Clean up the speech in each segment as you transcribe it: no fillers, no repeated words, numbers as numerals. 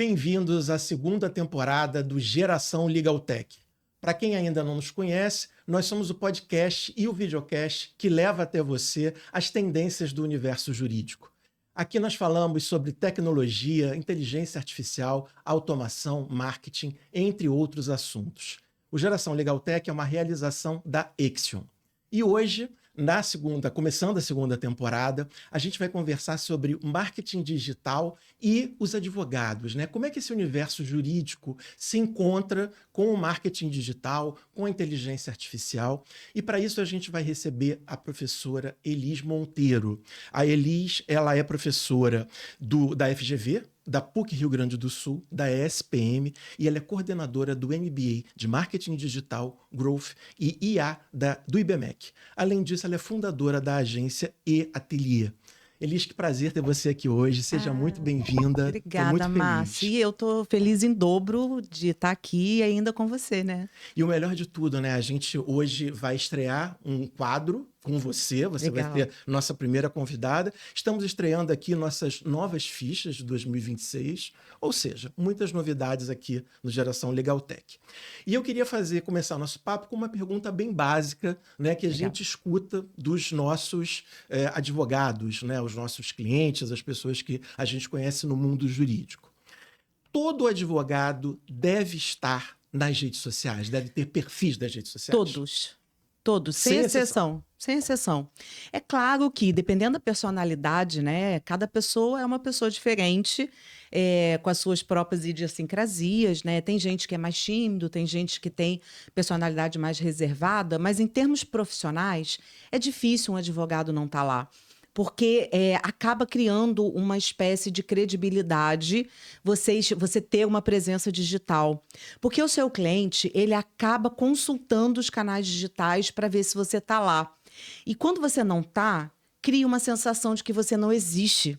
Bem-vindos à segunda temporada do Geração Legaltech. Para quem ainda não nos conhece, nós somos o podcast e o videocast que leva até você as tendências do universo jurídico. Aqui nós falamos sobre tecnologia, inteligência artificial, automação, marketing, entre outros assuntos. O Geração Legaltech é uma realização da Exion. E hoje, começando a segunda temporada, a gente vai conversar sobre marketing digital e os advogados, né? Como é que esse universo jurídico se encontra com o marketing digital, com a inteligência artificial. E para isso a gente vai receber a professora Elis Monteiro. A Elis, ela é professora da FGV, da PUC Rio Grande do Sul, da ESPM, e ela é coordenadora do MBA de Marketing Digital, Growth e IA do IBMEC. Além disso, ela é fundadora da agência E-Atelier. Elis, que prazer ter você aqui hoje. Seja muito bem-vinda. Obrigada, Márcia. E eu estou feliz em dobro de estar aqui ainda com você, né? E o melhor de tudo, né? A gente hoje vai estrear um quadro com você. Você Legal. vai ter nossa primeira convidada. Estamos estreando aqui nossas novas fichas de 2026. Ou seja, muitas novidades aqui no Geração Legaltech. E eu queria começar nosso papo com uma pergunta bem básica, né? Que a gente escuta dos nossos advogados, né? Os nossos clientes, as pessoas que a gente conhece no mundo jurídico. Todo advogado deve estar nas redes sociais, deve ter perfis das redes sociais? Todos, sem exceção. Sem exceção. É claro que, dependendo da personalidade, né, cada pessoa é uma pessoa diferente, com as suas próprias idiosincrasias, né? Tem gente que é mais tímido, tem gente que tem personalidade mais reservada, mas em termos profissionais, é difícil um advogado não estar lá. Porque acaba criando uma espécie de credibilidade você ter uma presença digital. Porque o seu cliente, ele acaba consultando os canais digitais para ver se você está lá. E quando você não está, cria uma sensação de que você não existe.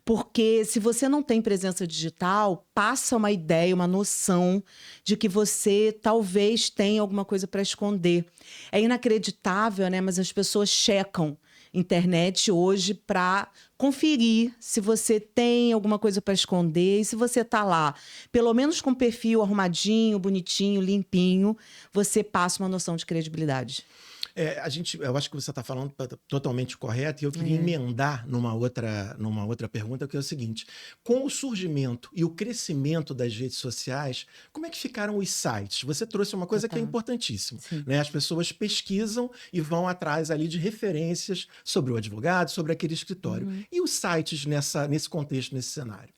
Porque se você não tem presença digital, passa uma ideia, uma noção de que você talvez tenha alguma coisa para esconder. É inacreditável, né? Mas as pessoas checam internet hoje para conferir se você tem alguma coisa para esconder e se você está lá, pelo menos com o perfil arrumadinho, bonitinho, limpinho, você passa uma noção de credibilidade. Eu acho que você está falando totalmente correto e eu queria emendar numa outra pergunta, que é o seguinte: com o surgimento e o crescimento das redes sociais, como é que ficaram os sites? Você trouxe uma coisa que é importantíssima, né? As pessoas pesquisam e vão atrás ali de referências sobre o advogado, sobre aquele escritório. E os sites nesse contexto, nesse cenário?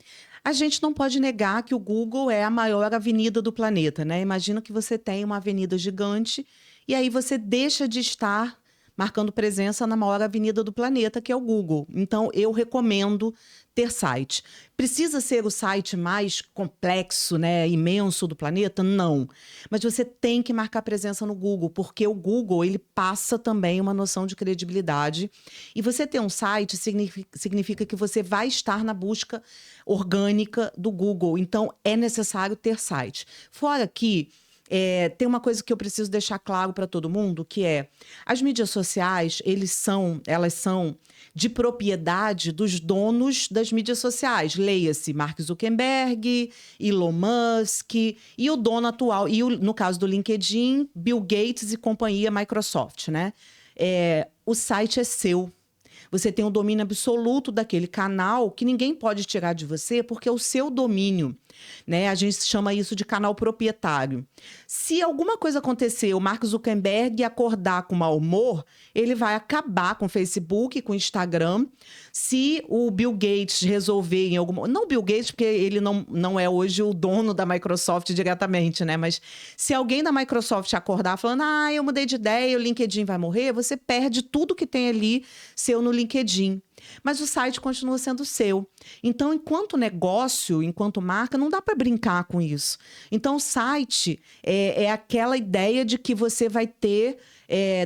A gente não pode negar que o Google é a maior avenida do planeta, né? Imagina que você tem uma avenida gigante e aí você deixa de estar marcando presença na maior avenida do planeta, que é o Google. Então, eu recomendo ter site. Precisa ser o site mais complexo, né, imenso do planeta? Não. Mas você tem que marcar presença no Google, porque o Google, ele passa também uma noção de credibilidade. E você ter um site significa que você vai estar na busca orgânica do Google. Então, é necessário ter site. Fora que tem uma coisa que eu preciso deixar claro para todo mundo, que é: as mídias sociais, elas são de propriedade dos donos das mídias sociais. Leia-se Mark Zuckerberg, Elon Musk e o dono atual, no caso do LinkedIn, Bill Gates e companhia Microsoft, né? O site é seu. Você tem o domínio absoluto daquele canal que ninguém pode tirar de você porque é o seu domínio, né? A gente chama isso de canal proprietário. Se alguma coisa acontecer, o Mark Zuckerberg acordar com mau humor, ele vai acabar com o Facebook, com o Instagram. Se o Bill Gates resolver em alguma... Não o Bill Gates, porque ele não é hoje o dono da Microsoft diretamente, né? Mas se alguém da Microsoft acordar falando: eu mudei de ideia, o LinkedIn vai morrer, você perde tudo que tem ali seu no LinkedIn. Mas o site continua sendo seu. Então, enquanto negócio, enquanto marca, não dá para brincar com isso. Então, o site é aquela ideia de que você vai ter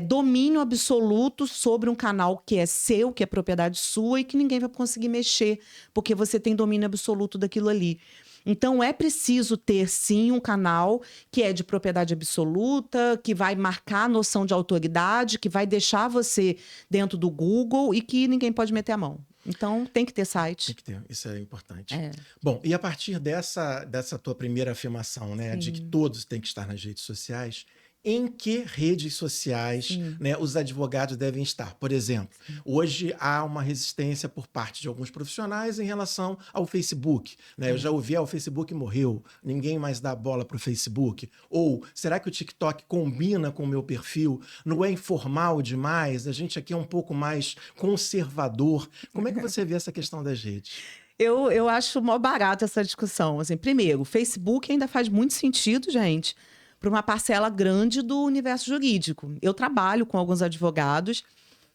domínio absoluto sobre um canal que é seu, que é propriedade sua e que ninguém vai conseguir mexer, porque você tem domínio absoluto daquilo ali. Então, é preciso ter, sim, um canal que é de propriedade absoluta, que vai marcar a noção de autoridade, que vai deixar você dentro do Google e que ninguém pode meter a mão. Então, tem que ter Tem site. que ter, isso é importante. É. Bom, e a partir dessa tua primeira afirmação, né, de que Sim. todos têm que estar nas redes sociais, em que redes sociais, Sim. né, os advogados devem estar? Por exemplo, hoje há uma resistência por parte de alguns profissionais em relação ao Facebook, né? Eu já ouvi, o Facebook morreu, ninguém mais dá bola para o Facebook. Ou, será que o TikTok combina com o meu perfil? Não é informal demais? A gente aqui é um pouco mais conservador. Como é que você vê essa questão das redes? Eu acho mó barato essa discussão. Assim, primeiro, o Facebook ainda faz muito sentido, gente, para uma parcela grande do universo jurídico. Eu trabalho com alguns advogados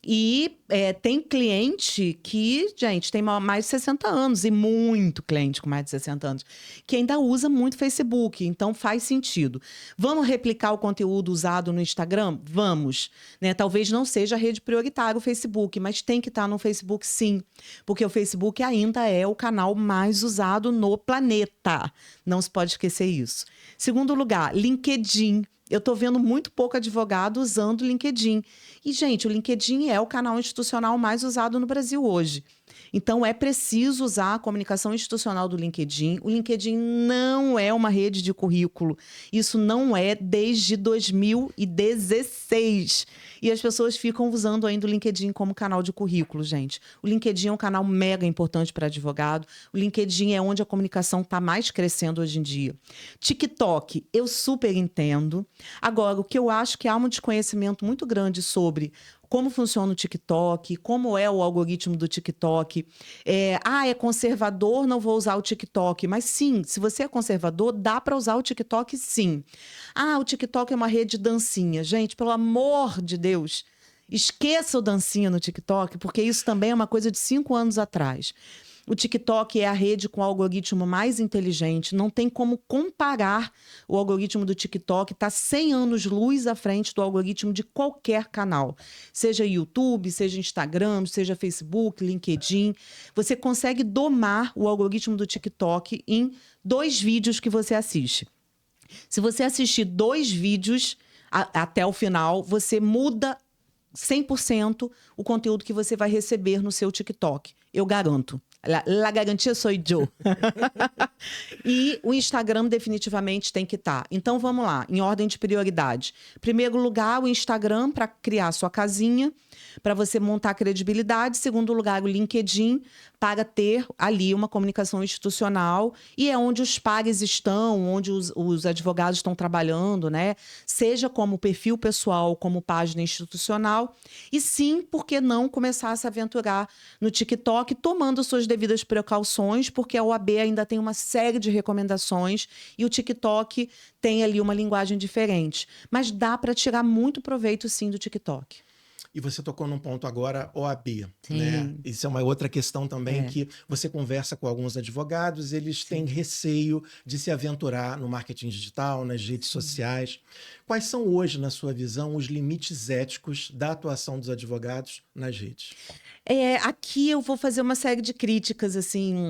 e tem cliente que, gente, tem mais de 60 anos e muito cliente com mais de 60 anos que ainda usa muito Facebook, então faz sentido. Vamos replicar o conteúdo usado no Instagram? Vamos, né? Talvez não seja a rede prioritária o Facebook, mas tem que estar no Facebook sim, porque o Facebook ainda é o canal mais usado no planeta. Não se pode esquecer isso. Segundo lugar, LinkedIn. Eu estou vendo muito pouco advogado usando o LinkedIn. E, gente, o LinkedIn é o canal institucional mais usado no Brasil hoje. Então, é preciso usar a comunicação institucional do LinkedIn. O LinkedIn não é uma rede de currículo. Isso não é desde 2016. E as pessoas ficam usando ainda o LinkedIn como canal de currículo, gente. O LinkedIn é um canal mega importante para advogado. O LinkedIn é onde a comunicação está mais crescendo hoje em dia. TikTok, eu super entendo. Agora, o que eu acho que há um desconhecimento muito grande sobre como funciona o TikTok, como é o algoritmo do TikTok. É conservador, não vou usar o TikTok. Mas sim, se você é conservador, dá para usar o TikTok sim. O TikTok é uma rede de dancinha. Gente, pelo amor de Deus, esqueça o dancinha no TikTok, porque isso também é uma coisa de 5 anos atrás. O TikTok é a rede com o algoritmo mais inteligente. Não tem como comparar o algoritmo do TikTok. Está 100 anos-luz à frente do algoritmo de qualquer canal. Seja YouTube, seja Instagram, seja Facebook, LinkedIn. Você consegue domar o algoritmo do TikTok em 2 vídeos que você assiste. Se você assistir 2 vídeos até o final, você muda 100% o conteúdo que você vai receber no seu TikTok. Eu garanto. La garantia sou eu. E o Instagram definitivamente tem que estar. Então, vamos lá, em ordem de prioridade. Primeiro lugar, o Instagram para criar sua casinha, para você montar credibilidade. Segundo lugar, o LinkedIn para ter ali uma comunicação institucional. E é onde os pares estão, onde os advogados estão trabalhando, né? Seja como perfil pessoal, como página institucional. E sim, por que não começar a se aventurar no TikTok, tomando suas devidas precauções, porque a OAB ainda tem uma série de recomendações e o TikTok tem ali uma linguagem diferente. Mas dá para tirar muito proveito, sim, do TikTok. E você tocou num ponto agora, OAB, Sim. né? Isso é uma outra questão também que você conversa com alguns advogados, eles têm receio de se aventurar no marketing digital, nas redes sociais. Quais são hoje, na sua visão, os limites éticos da atuação dos advogados nas redes? Aqui eu vou fazer uma série de críticas, assim,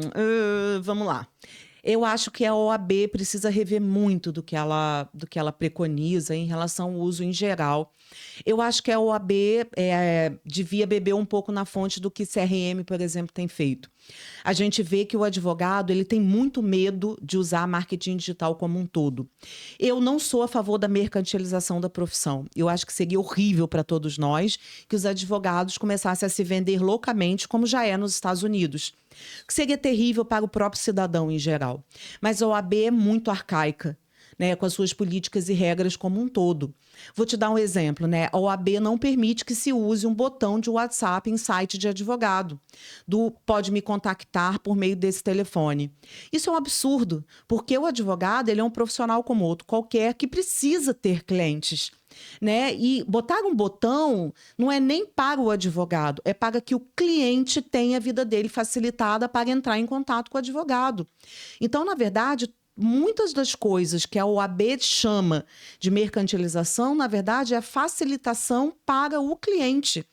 vamos lá. Eu acho que a OAB precisa rever muito do que ela preconiza em relação ao uso em geral. Eu acho que a OAB devia beber um pouco na fonte do que CRM, por exemplo, tem feito. A gente vê que o advogado ele tem muito medo de usar marketing digital como um todo. Eu não sou a favor da mercantilização da profissão. Eu acho que seria horrível para todos nós que os advogados começassem a se vender loucamente, como já é nos Estados Unidos. Que seria terrível para o próprio cidadão em geral. Mas a OAB é muito arcaica, né, com as suas políticas e regras como um todo. Vou te dar um exemplo, né? A OAB não permite que se use um botão de WhatsApp em site de advogado, pode me contactar por meio desse telefone. Isso é um absurdo, porque o advogado ele é um profissional como outro qualquer que precisa ter clientes. Né? E botar um botão não é nem para o advogado, é para que o cliente tenha a vida dele facilitada para entrar em contato com o advogado. Então, na verdade, muitas das coisas que a OAB chama de mercantilização, na verdade, é facilitação para o cliente.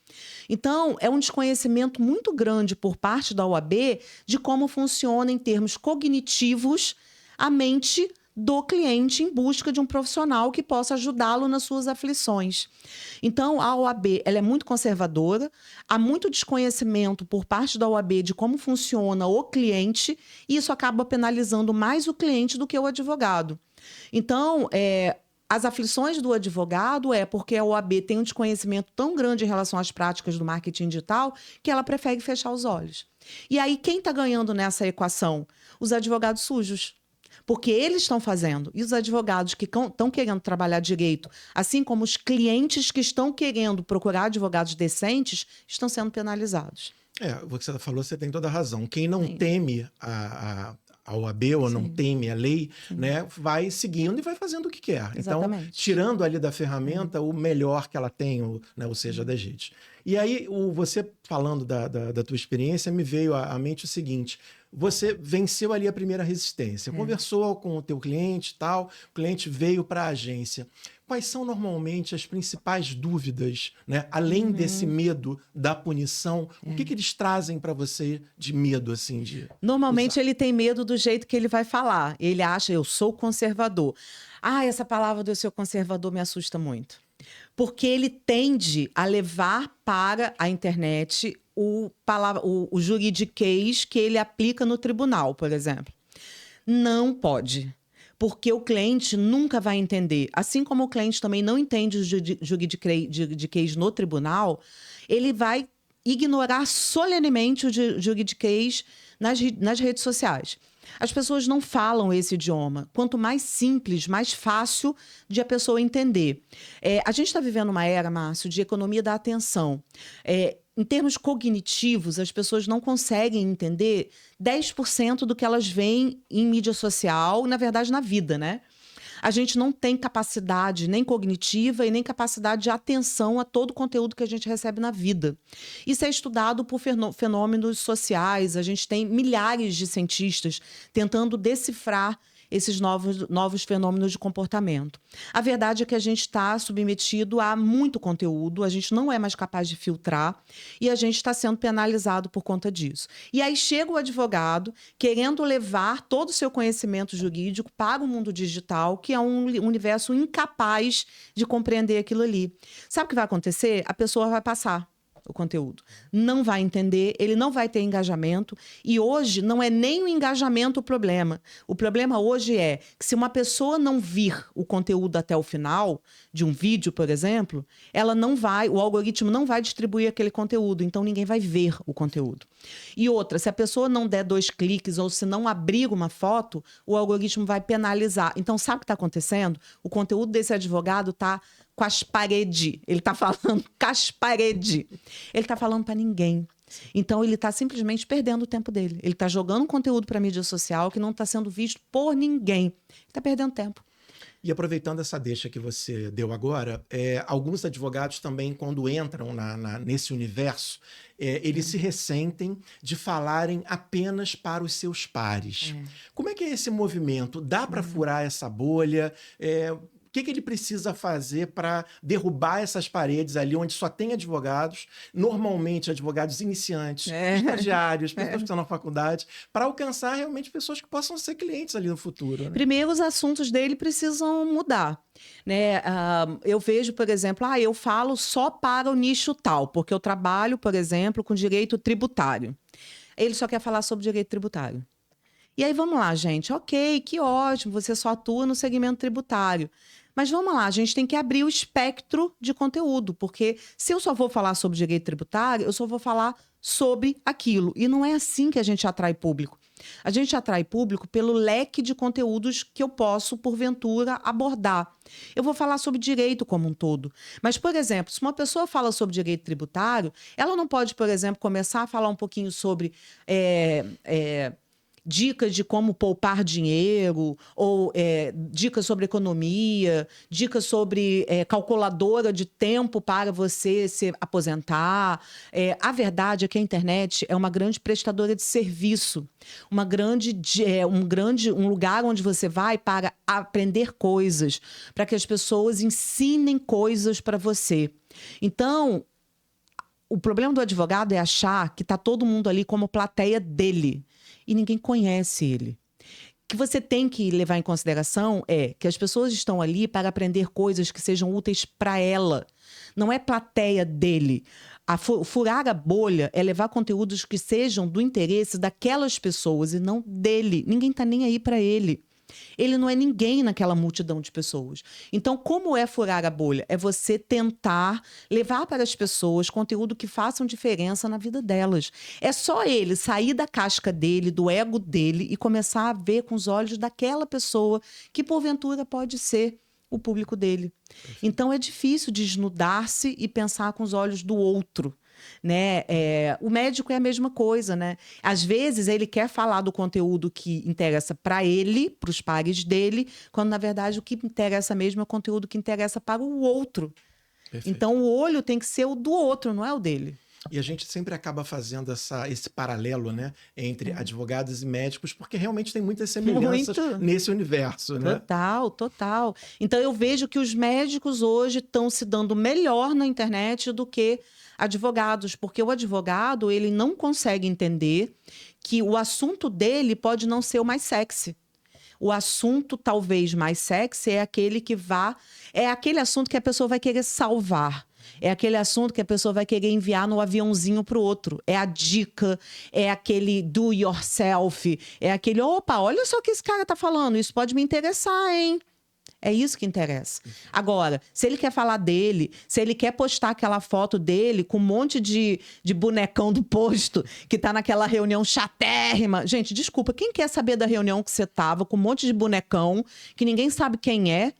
Então, é um desconhecimento muito grande por parte da OAB de como funciona em termos cognitivos a mente do cliente em busca de um profissional que possa ajudá-lo nas suas aflições. Então, a OAB ela é muito conservadora, há muito desconhecimento por parte da OAB de como funciona o cliente, e isso acaba penalizando mais o cliente do que o advogado. Então, as aflições do advogado é porque a OAB tem um desconhecimento tão grande em relação às práticas do marketing digital que ela prefere fechar os olhos. E aí, quem está ganhando nessa equação? Os advogados sujos. Porque eles estão fazendo. E os advogados que estão querendo trabalhar direito, assim como os clientes que estão querendo procurar advogados decentes, estão sendo penalizados. O que você falou, você tem toda a razão. Quem não teme a OAB ou não teme a lei, né, vai seguindo e vai fazendo o que quer. Exatamente. Então, tirando ali da ferramenta o melhor que ela tem, né, ou seja, das redes. E aí, você falando da tua experiência, me veio à mente o seguinte: você venceu ali a primeira resistência, conversou com o teu cliente e tal, o cliente veio para a agência. Quais são normalmente as principais dúvidas, né? Além desse medo da punição, o que eles trazem para você de medo, assim, Normalmente ele tem medo do jeito que ele vai falar. Ele acha, eu sou conservador. Essa palavra do seu conservador me assusta muito. Porque ele tende a levar para a internet o juridiquês que ele aplica no tribunal, por exemplo. Não pode. Porque o cliente nunca vai entender. Assim como o cliente também não entende o juridiquês no tribunal, ele vai ignorar solenemente o juridiquês nas redes sociais. As pessoas não falam esse idioma. Quanto mais simples, mais fácil de a pessoa entender. A gente está vivendo uma era, Márcio, de economia da atenção. Em termos cognitivos, as pessoas não conseguem entender 10% do que elas veem em mídia social, na verdade, na vida, né? A gente não tem capacidade nem cognitiva e nem capacidade de atenção a todo o conteúdo que a gente recebe na vida. Isso é estudado por fenômenos sociais. A gente tem milhares de cientistas tentando decifrar esses novos fenômenos de comportamento. A verdade é que a gente está submetido a muito conteúdo, a gente não é mais capaz de filtrar e a gente está sendo penalizado por conta disso. E aí chega o advogado querendo levar todo o seu conhecimento jurídico para o mundo digital, que é um universo incapaz de compreender aquilo ali. Sabe o que vai acontecer? A pessoa vai passar o conteúdo. Não vai entender, ele não vai ter engajamento. E hoje não é nem o engajamento o problema. O problema hoje é que se uma pessoa não vir o conteúdo até o final, de um vídeo, por exemplo, o algoritmo não vai distribuir aquele conteúdo, então ninguém vai ver o conteúdo. E outra, se a pessoa não der 2 cliques ou se não abrir uma foto, o algoritmo vai penalizar. Então, sabe o que está acontecendo? O conteúdo desse advogado está com as paredes. Ele está falando com as paredes. Ele está falando para ninguém. Então, ele está simplesmente perdendo o tempo dele. Ele está jogando conteúdo para a mídia social que não está sendo visto por ninguém. Ele está perdendo tempo. E aproveitando essa deixa que você deu agora, alguns advogados também, quando entram nesse universo, eles se ressentem de falarem apenas para os seus pares. Como é que é esse movimento? Dá para furar essa bolha? O que ele precisa fazer para derrubar essas paredes ali onde só tem advogados, normalmente advogados iniciantes, estagiários, pessoas que estão na faculdade, para alcançar realmente pessoas que possam ser clientes ali no futuro, né? Primeiro, os assuntos dele precisam mudar. Né? Eu vejo, por exemplo, eu falo só para o nicho tal, porque eu trabalho, por exemplo, com direito tributário. Ele só quer falar sobre direito tributário. E aí, vamos lá, gente. Ok, que ótimo, você só atua no segmento tributário. Mas vamos lá, a gente tem que abrir o espectro de conteúdo, porque se eu só vou falar sobre direito tributário, eu só vou falar sobre aquilo. E não é assim que a gente atrai público. A gente atrai público pelo leque de conteúdos que eu posso, porventura, abordar. Eu vou falar sobre direito como um todo. Mas, por exemplo, se uma pessoa fala sobre direito tributário, ela não pode, por exemplo, começar a falar um pouquinho sobre dicas de como poupar dinheiro, ou dicas sobre economia, dicas sobre calculadora de tempo para você se aposentar. A verdade é que a internet é uma grande prestadora de serviço, um lugar onde você vai para aprender coisas, para que as pessoas ensinem coisas para você. Então, o problema do advogado é achar que está todo mundo ali como plateia dele. E ninguém conhece ele. que você tem que levar em consideração é que as pessoas estão ali para aprender coisas que sejam úteis para ela. Não é plateia dele. Furar a bolha é levar conteúdos que sejam do interesse daquelas pessoas e não dele. Ninguém está nem aí para ele. Ele não é ninguém naquela multidão de pessoas. Então, como é furar a bolha? É você tentar levar para as pessoas conteúdo que façam diferença na vida delas. É só ele sair da casca dele, do ego dele e começar a ver com os olhos daquela pessoa que, porventura, pode ser o público dele. Então, é difícil desnudar-se e pensar com os olhos do outro. Né? O médico é a mesma coisa, né? Às vezes ele quer falar do conteúdo que interessa para ele, para os pares dele, quando na verdade o que interessa mesmo é o conteúdo que interessa para o outro. Perfeito. Então o olho tem que ser o do outro, não é o dele. E a gente sempre acaba fazendo esse paralelo, né, entre advogados e médicos, porque realmente tem muitas semelhanças nesse universo, né? Total, total. Então eu vejo que os médicos hoje estão se dando melhor na internet do que advogados, porque o advogado, ele não consegue entender que o assunto dele pode não ser o mais sexy. O assunto talvez mais sexy é aquele é aquele assunto que a pessoa vai querer salvar. É aquele assunto que a pessoa vai querer enviar no aviãozinho para o outro. É a dica, é aquele do yourself, é aquele, opa, olha só o que esse cara tá falando, isso pode me interessar, hein? É isso que interessa. Agora, se ele quer falar dele, se ele quer postar aquela foto dele com um monte de bonecão do posto que tá naquela reunião chatérrima. Gente, desculpa, quem quer saber da reunião que você tava com um monte de bonecão que ninguém sabe quem é?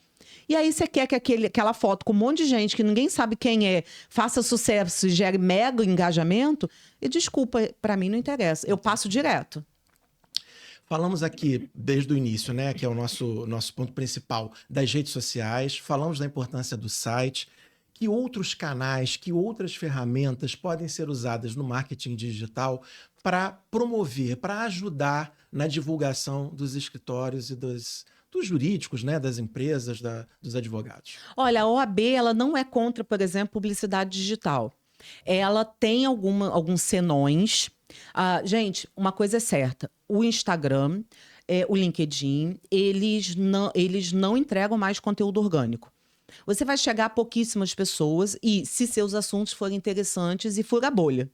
E aí você quer que aquela foto com um monte de gente que ninguém sabe quem é faça sucesso e gere mega engajamento? E desculpa, para mim não interessa. Eu passo direto. Falamos aqui desde o início, né, que é o nosso ponto principal das redes sociais, falamos da importância do site, que outros canais, que outras ferramentas podem ser usadas no marketing digital para promover, para ajudar na divulgação dos escritórios e dos jurídicos, né, das empresas, dos advogados. Olha, a OAB ela não é contra, por exemplo, publicidade digital. Ela tem alguns senões. Gente, uma coisa é certa. O Instagram, o LinkedIn, eles não entregam mais conteúdo orgânico. Você vai chegar a pouquíssimas pessoas e, se seus assuntos forem interessantes, e fura a bolha.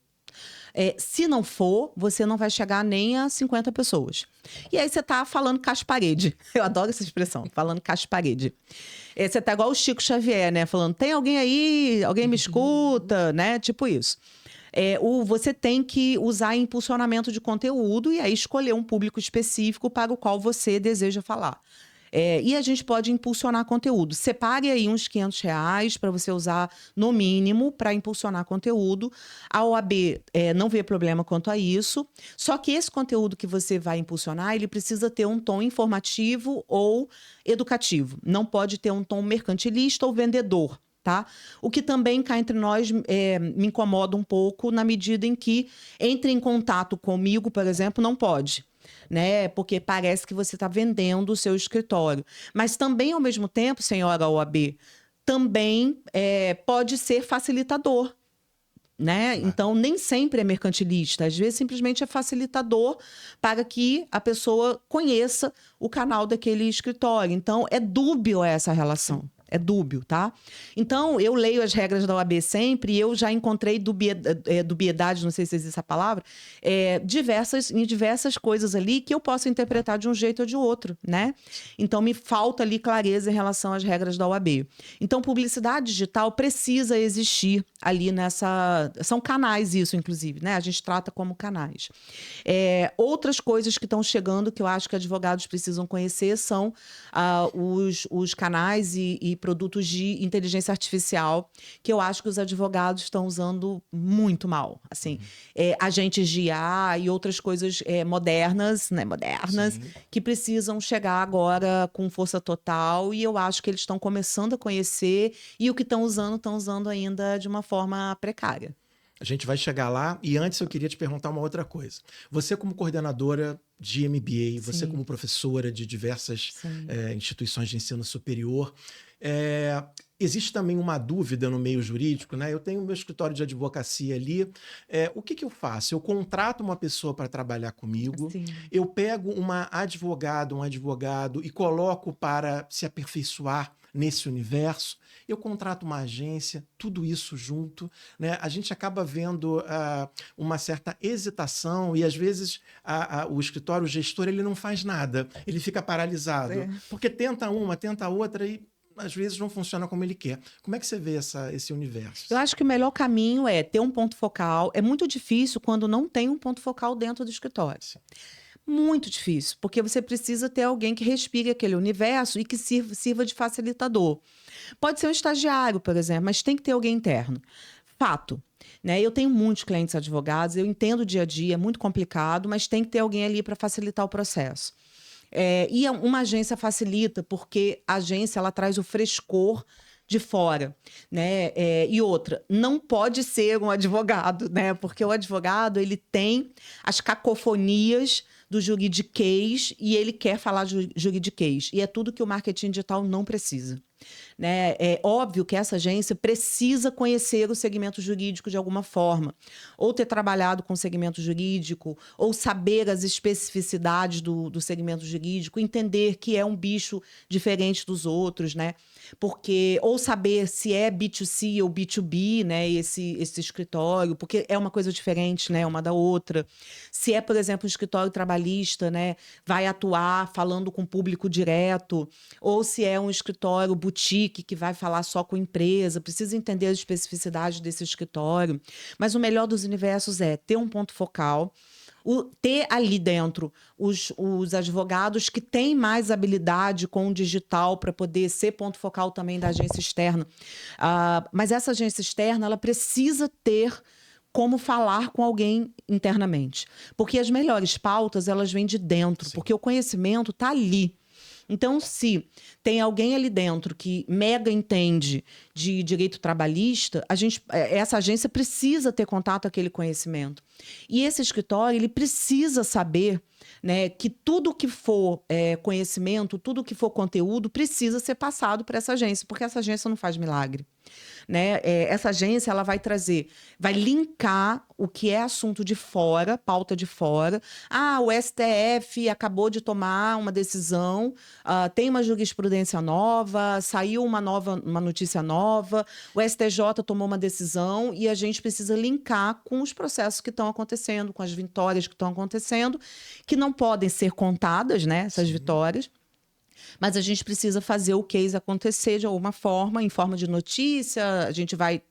Se não for, você não vai chegar nem a 50 pessoas. E aí você tá falando caixa-parede. Eu adoro essa expressão, falando caixa-parede. Você tá igual o Chico Xavier, né? Falando, tem alguém aí? Alguém me escuta? Né? Tipo isso. Você tem que usar impulsionamento de conteúdo e aí escolher um público específico para o qual você deseja falar. E a gente pode impulsionar conteúdo. Separe aí uns R$500 para você usar no mínimo para impulsionar conteúdo. A OAB não vê problema quanto a isso. Só que esse conteúdo que você vai impulsionar, ele precisa ter um tom informativo ou educativo. Não pode ter um tom mercantilista ou vendedor. Tá? O que também cá entre nós me incomoda um pouco na medida em que entre em contato comigo, por exemplo, não pode. Né? Porque parece que você está vendendo o seu escritório. Mas também, ao mesmo tempo, senhora OAB, também pode ser facilitador. Né? Então, nem sempre é mercantilista. Às vezes, simplesmente é facilitador para que a pessoa conheça o canal daquele escritório. Então, é dúbio essa relação. É dúbio, tá? Então, eu leio as regras da OAB sempre e eu já encontrei dubiedade, não sei se existe essa palavra, em diversas coisas ali que eu posso interpretar de um jeito ou de outro, né? Então, me falta ali clareza em relação às regras da OAB. Então, publicidade digital precisa existir ali nessa... São canais isso, inclusive, né? A gente trata como canais. Outras coisas que estão chegando que eu acho que advogados precisam conhecer são os canais e produtos de inteligência artificial, que eu acho que os advogados estão usando muito mal. Assim, agentes de IA e outras coisas modernas, né? Modernas, que precisam chegar agora com força total, e eu acho que eles estão começando a conhecer, e o que estão usando ainda de uma forma precária. A gente vai chegar lá, e antes eu queria te perguntar uma outra coisa. Você como coordenadora de MBA, você como professora de diversas instituições de ensino superior, existe também uma dúvida no meio jurídico, né? Eu tenho meu escritório de advocacia ali. O que eu faço? Eu contrato uma pessoa para trabalhar comigo, Sim. eu pego um advogado e coloco para se aperfeiçoar nesse universo, eu contrato uma agência, tudo isso junto, né? A gente acaba vendo uma certa hesitação e, às vezes, o escritório, o gestor, ele não faz nada, ele fica paralisado, porque tenta uma, tenta outra e às vezes não funciona como ele quer. Como é que você vê esse universo? Eu acho que o melhor caminho é ter um ponto focal. É muito difícil quando não tem um ponto focal dentro do escritório. Sim. Muito difícil, porque você precisa ter alguém que respire aquele universo e que sirva de facilitador. Pode ser um estagiário, por exemplo, mas tem que ter alguém interno. Fato, né? Eu tenho muitos clientes advogados, eu entendo o dia a dia, é muito complicado, mas tem que ter alguém ali para facilitar o processo. E uma agência facilita, porque a agência ela traz o frescor de fora, né? E outra, não pode ser um advogado, né? Porque o advogado ele tem as cacofonias do juridiquês e ele quer falar juridiquês. E é tudo que o marketing digital não precisa. Né? É óbvio que essa agência precisa conhecer o segmento jurídico de alguma forma, ou ter trabalhado com o segmento jurídico, ou saber as especificidades do segmento jurídico, entender que é um bicho diferente dos outros, né? Porque, ou saber se é B2C ou B2B, né? Esse escritório, porque é uma coisa diferente, né? Uma da outra. Se é, por exemplo, um escritório trabalhista, né? Vai atuar falando com o público direto, ou se é um escritório boutique que vai falar só com empresa, precisa entender as especificidades desse escritório. Mas o melhor dos universos é ter um ponto focal, ter ali dentro os advogados que têm mais habilidade com o digital para poder ser ponto focal também da agência externa. Mas essa agência externa ela precisa ter como falar com alguém internamente. Porque as melhores pautas elas vêm de dentro, porque o conhecimento está ali. Então, se tem alguém ali dentro que mega entende de direito trabalhista, essa agência precisa ter contato com aquele conhecimento. E esse escritório ele precisa saber, né, que tudo que for conhecimento, tudo que for conteúdo, precisa ser passado para essa agência, porque essa agência não faz milagre. Né? Essa agência ela vai linkar o que é assunto de fora, pauta de fora. O STF acabou de tomar uma decisão, tem uma jurisprudência nova, saiu uma notícia nova, o STJ tomou uma decisão e a gente precisa linkar com os processos que estão acontecendo, com as vitórias que estão acontecendo, que não podem ser contadas, né, essas vitórias. Mas a gente precisa fazer o case acontecer de alguma forma, em forma de notícia, a gente vai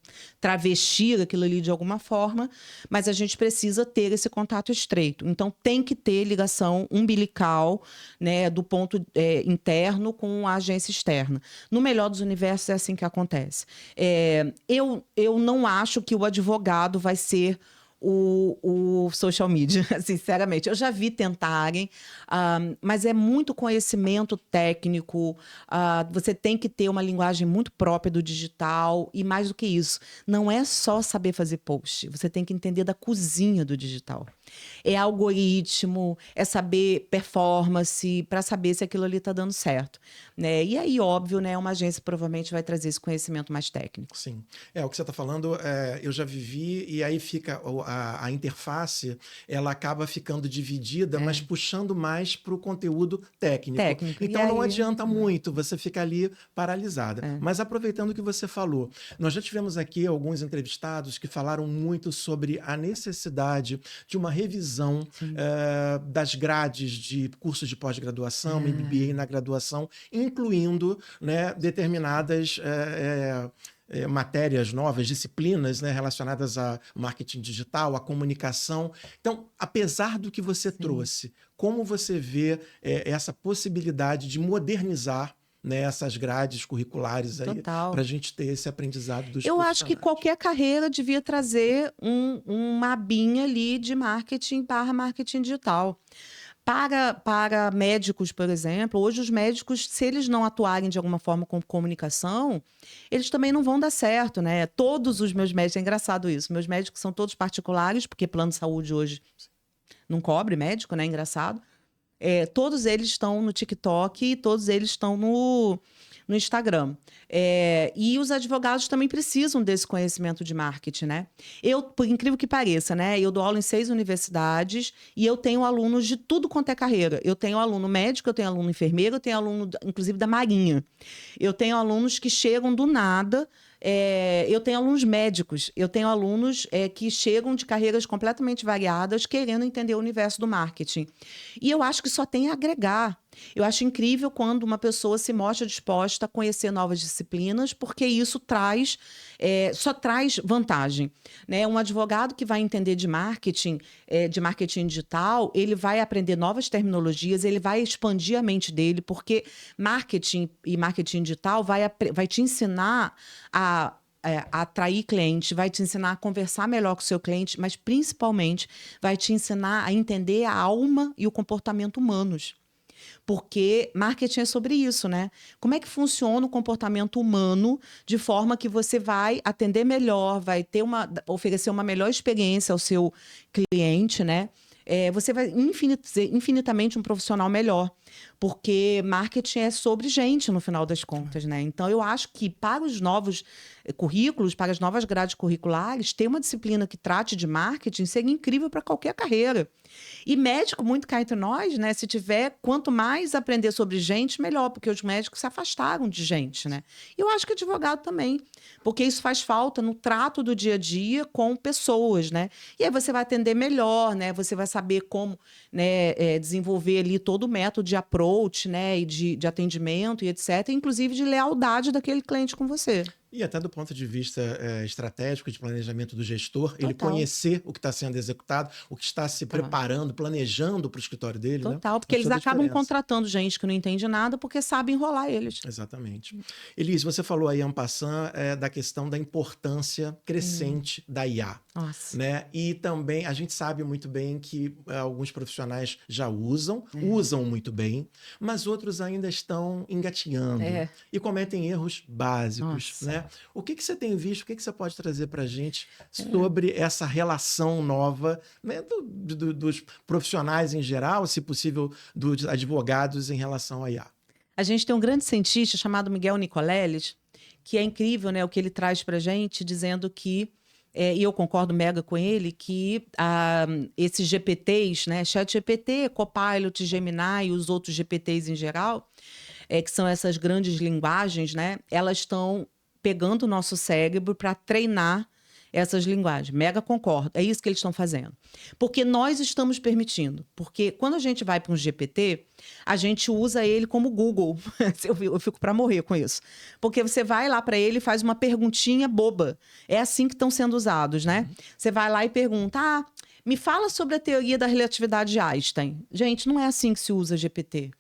travestir aquilo ali de alguma forma, mas a gente precisa ter esse contato estreito. Então, tem que ter ligação umbilical, né, do ponto interno com a agência externa. No melhor dos universos, é assim que acontece. Eu não acho que o advogado vai ser o social media, sinceramente. Eu já vi tentarem, mas é muito conhecimento técnico, você tem que ter uma linguagem muito própria do digital e mais do que isso, não é só saber fazer post, você tem que entender da cozinha do digital. É algoritmo, é saber performance, para saber se aquilo ali está dando certo. Né? E aí, óbvio, né, uma agência provavelmente vai trazer esse conhecimento mais técnico. Sim. O que você está falando, eu já vivi, e aí fica a interface, ela acaba ficando dividida, mas puxando mais para o conteúdo técnico. Então não adianta muito, você fica ali paralisada. Mas aproveitando o que você falou, nós já tivemos aqui alguns entrevistados que falaram muito sobre a necessidade de uma revisão das grades de cursos de pós-graduação, MBA na graduação, incluindo, né, determinadas matérias novas, disciplinas, né, relacionadas a marketing digital, a comunicação. Então, apesar do que você trouxe, como você vê essa possibilidade de modernizar, né, essas grades curriculares aí, para a gente ter esse aprendizado dos Eu acho que qualquer carreira devia trazer uma abinha ali de marketing digital. Para médicos, por exemplo, hoje os médicos, se eles não atuarem de alguma forma com comunicação, eles também não vão dar certo, né? Todos os meus médicos, é engraçado isso, meus médicos são todos particulares, porque plano de saúde hoje não cobre médico, né? Engraçado. Todos eles estão no TikTok, todos eles estão no Instagram. E os advogados também precisam desse conhecimento de marketing, né? Eu, por incrível que pareça, né? Eu dou aula em 6 universidades e eu tenho alunos de tudo quanto é carreira. Eu tenho aluno médico, eu tenho aluno enfermeiro, eu tenho aluno, inclusive, da Marinha. Eu tenho alunos que chegam do nada. Eu tenho alunos médicos, eu tenho alunos que chegam de carreiras completamente variadas, querendo entender o universo do marketing. E eu acho que só tem a agregar. Eu acho incrível quando uma pessoa se mostra disposta a conhecer novas disciplinas, porque isso só traz vantagem, né? Um advogado que vai entender de marketing digital, ele vai aprender novas terminologias, ele vai expandir a mente dele, porque marketing e marketing digital vai te ensinar a atrair cliente, vai te ensinar a conversar melhor com o seu cliente, mas principalmente vai te ensinar a entender a alma e o comportamento humanos. Porque marketing é sobre isso, né? Como é que funciona o comportamento humano de forma que você vai atender melhor, vai oferecer uma melhor experiência ao seu cliente, né? Você vai ser infinitamente um profissional melhor, porque marketing é sobre gente, no final das contas, né? Então, eu acho que para os novos currículos, para as novas grades curriculares, ter uma disciplina que trate de marketing seria incrível para qualquer carreira. E médico, muito cá entre nós, né? Se tiver, quanto mais aprender sobre gente, melhor, porque os médicos se afastaram de gente, né? E eu acho que advogado também, porque isso faz falta no trato do dia a dia com pessoas, né? E aí você vai atender melhor, né? Você vai saber como, né, desenvolver ali todo o método de approach, né? E de atendimento e etc. Inclusive de lealdade daquele cliente com você. E até do ponto de vista estratégico, de planejamento do gestor, ele Total. conhecer o que está sendo executado, o que está se preparando, planejando para o escritório dele. Total, né? porque eles Toda a acabam diferença. contratando gente que não entende nada porque sabe enrolar eles. Exatamente. Elise, você falou aí en passant da questão da importância crescente da IA. Nossa. Né? E também a gente sabe muito bem que alguns profissionais já usam muito bem, mas outros ainda estão engatinhando e cometem erros básicos. Né? O que você tem visto, o que você pode trazer para a gente sobre essa relação nova, né, dos profissionais em geral, se possível, dos advogados em relação à IA? A gente tem um grande cientista chamado Miguel Nicoleles, que é incrível, né, o que ele traz para a gente, dizendo que, e eu concordo mega com ele, que esses GPTs, né, ChatGPT, Copilot, Gemini e os outros GPTs em geral, que são essas grandes linguagens, né, elas estão pegando o nosso cérebro para treinar essas linguagens. Mega concordo. É isso que eles estão fazendo. Porque nós estamos permitindo. Porque quando a gente vai para um GPT, a gente usa ele como Google. Eu fico para morrer com isso. Porque você vai lá para ele e faz uma perguntinha boba. É assim que estão sendo usados, né? Você vai lá e pergunta, me fala sobre a teoria da relatividade de Einstein. Gente, não é assim que se usa GPT.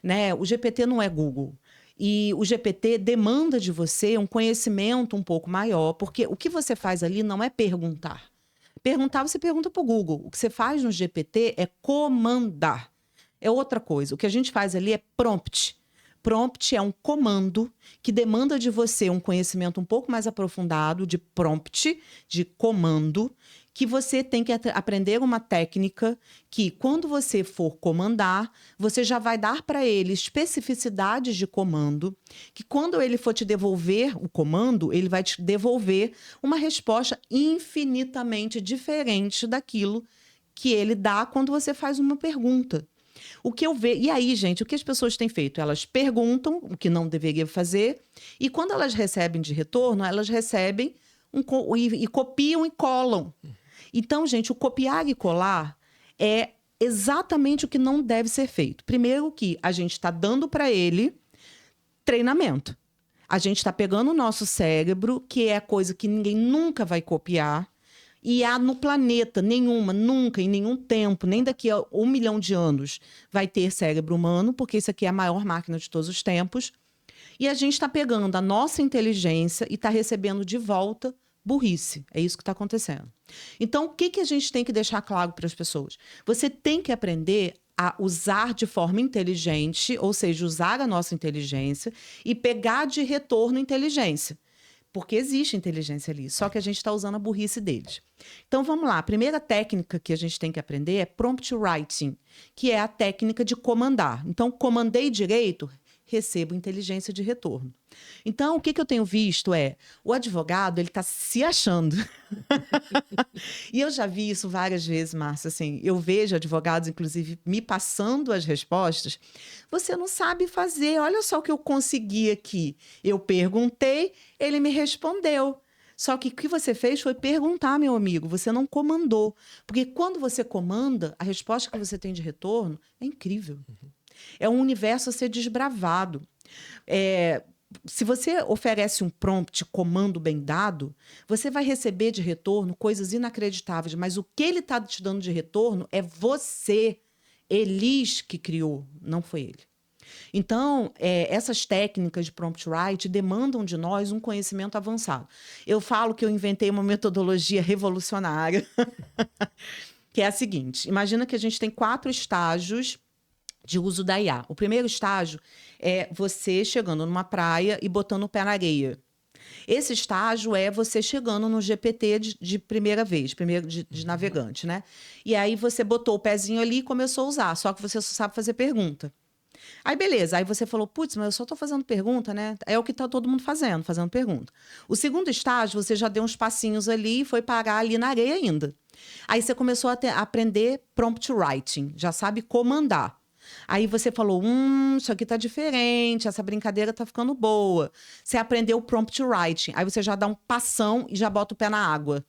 Né? O GPT não é Google. E o GPT demanda de você um conhecimento um pouco maior, porque o que você faz ali não é perguntar. Perguntar, você pergunta para o Google. O que você faz no GPT é comandar. É outra coisa. O que a gente faz ali é prompt. Prompt é um comando que demanda de você um conhecimento um pouco mais aprofundado de prompt, de comando, que você tem que aprender uma técnica que, quando você for comandar, você já vai dar para ele especificidades de comando, que quando ele for te devolver o comando, ele vai te devolver uma resposta infinitamente diferente daquilo que ele dá quando você faz uma pergunta. O que eu vejo... E aí, gente, o que as pessoas têm feito? Elas perguntam o que não deveriam fazer, e quando elas recebem de retorno, elas recebem e copiam e colam. Então, gente, o copiar e colar é exatamente o que não deve ser feito. Primeiro que a gente está dando para ele treinamento. A gente está pegando o nosso cérebro, que é a coisa que ninguém nunca vai copiar, e há no planeta nunca, em nenhum tempo, nem daqui a 1 milhão de anos, vai ter cérebro humano, porque isso aqui é a maior máquina de todos os tempos. E a gente está pegando a nossa inteligência e está recebendo de volta burrice. É isso que está acontecendo. Então, o que a gente tem que deixar claro para as pessoas? Você tem que aprender a usar de forma inteligente, ou seja, usar a nossa inteligência e pegar de retorno inteligência. Porque existe inteligência ali, só que a gente está usando a burrice deles. Então, vamos lá. A primeira técnica que a gente tem que aprender é prompt writing, que é a técnica de comandar. Então, comandei direito, recebo inteligência de retorno. Então, o que eu tenho visto o advogado, ele está se achando. E eu já vi isso várias vezes, Márcia, assim, eu vejo advogados, inclusive, me passando as respostas. Você não sabe fazer, olha só o que eu consegui aqui. Eu perguntei, ele me respondeu. Só que o que você fez foi perguntar, meu amigo, você não comandou. Porque quando você comanda, a resposta que você tem de retorno é incrível. É um universo a ser desbravado. Se você oferece um prompt, comando bem dado, você vai receber de retorno coisas inacreditáveis, mas o que ele está te dando de retorno é você. Elis que criou, não foi ele. Então, essas técnicas de prompt writing demandam de nós um conhecimento avançado. Eu falo que eu inventei uma metodologia revolucionária, que é a seguinte: imagina que a gente tem 4 estágios de uso da IA. O primeiro estágio é você chegando numa praia e botando o pé na areia. Esse estágio é você chegando no GPT de primeira vez, de navegante, né? E aí você botou o pezinho ali e começou a usar, só que você só sabe fazer pergunta. Aí, beleza. Aí você falou, putz, mas eu só estou fazendo pergunta, né? É o que está todo mundo fazendo pergunta. O segundo estágio, você já deu uns passinhos ali e foi parar ali na areia ainda. Aí você começou a aprender prompt writing, já sabe comandar. Aí você falou, isso aqui tá diferente, essa brincadeira tá ficando boa. Você aprendeu prompt writing. Aí você já dá um passão e já bota o pé na água.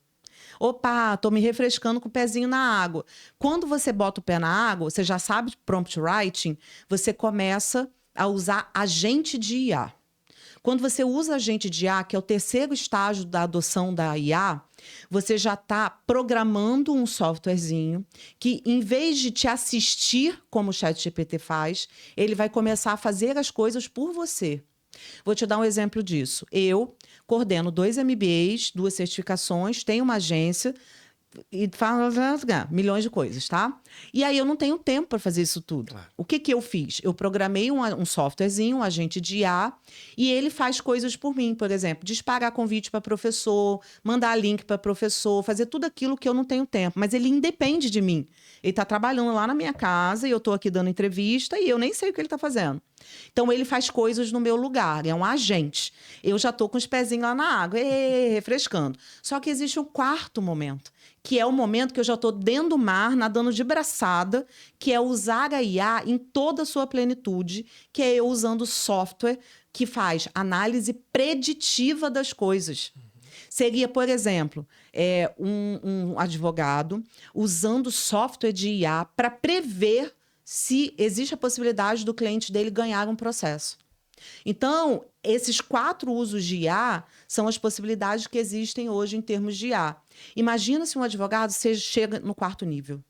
Opa, tô me refrescando com o pezinho na água. Quando você bota o pé na água, você já sabe prompt writing, você começa a usar agente de IA. Quando você usa agente de IA, que é o terceiro estágio da adoção da IA, você já está programando um softwarezinho que, em vez de te assistir, como o ChatGPT faz, ele vai começar a fazer as coisas por você. Vou te dar um exemplo disso. Eu coordeno 2 MBAs, 2 certificações, tenho uma agência e falo milhões de coisas, tá? E aí eu não tenho tempo para fazer isso tudo. Claro. O que eu fiz? Eu programei um softwarezinho, um agente de IA, e ele faz coisas por mim, por exemplo, disparar convite para professor, mandar link para professor, fazer tudo aquilo que eu não tenho tempo. Mas ele independe de mim. Ele está trabalhando lá na minha casa e eu estou aqui dando entrevista e eu nem sei o que ele está fazendo. Então, ele faz coisas no meu lugar, é um agente. Eu já estou com os pezinhos lá na água, refrescando. Só que existe um quarto momento, que é o momento que eu já estou dentro do mar, nadando de braçada, que é usar a IA em toda a sua plenitude, que é eu usando software que faz análise preditiva das coisas. Seria, por exemplo, um advogado usando software de IA para prever se existe a possibilidade do cliente dele ganhar um processo. Então, esses 4 usos de IA são as possibilidades que existem hoje em termos de IA. Imagina se um advogado chega no 4º nível,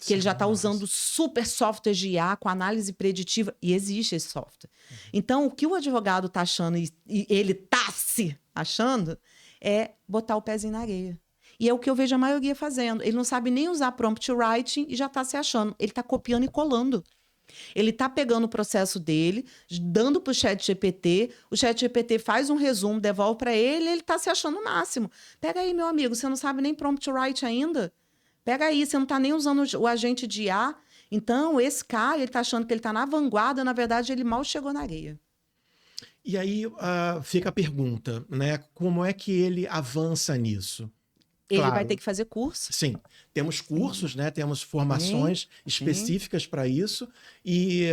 que ele já está usando super software de IA com análise preditiva, e existe esse software. Então, o que o advogado está achando, e ele está se achando, é botar o pezinho na areia. E é o que eu vejo a maioria fazendo. Ele não sabe nem usar prompt writing e já está se achando. Ele está copiando e colando. Ele está pegando o processo dele, dando para o ChatGPT, o ChatGPT faz um resumo, devolve para ele, ele está se achando o máximo. Pega aí, meu amigo, você não sabe nem prompt writing ainda? Pega aí, você não está nem usando o agente de IA. Então, esse cara, ele está achando que ele está na vanguarda, na verdade, ele mal chegou na areia. E aí fica a pergunta, né? Como é que ele avança nisso? Ele vai ter que fazer curso. Sim, temos cursos, né? Temos formações específicas para isso. E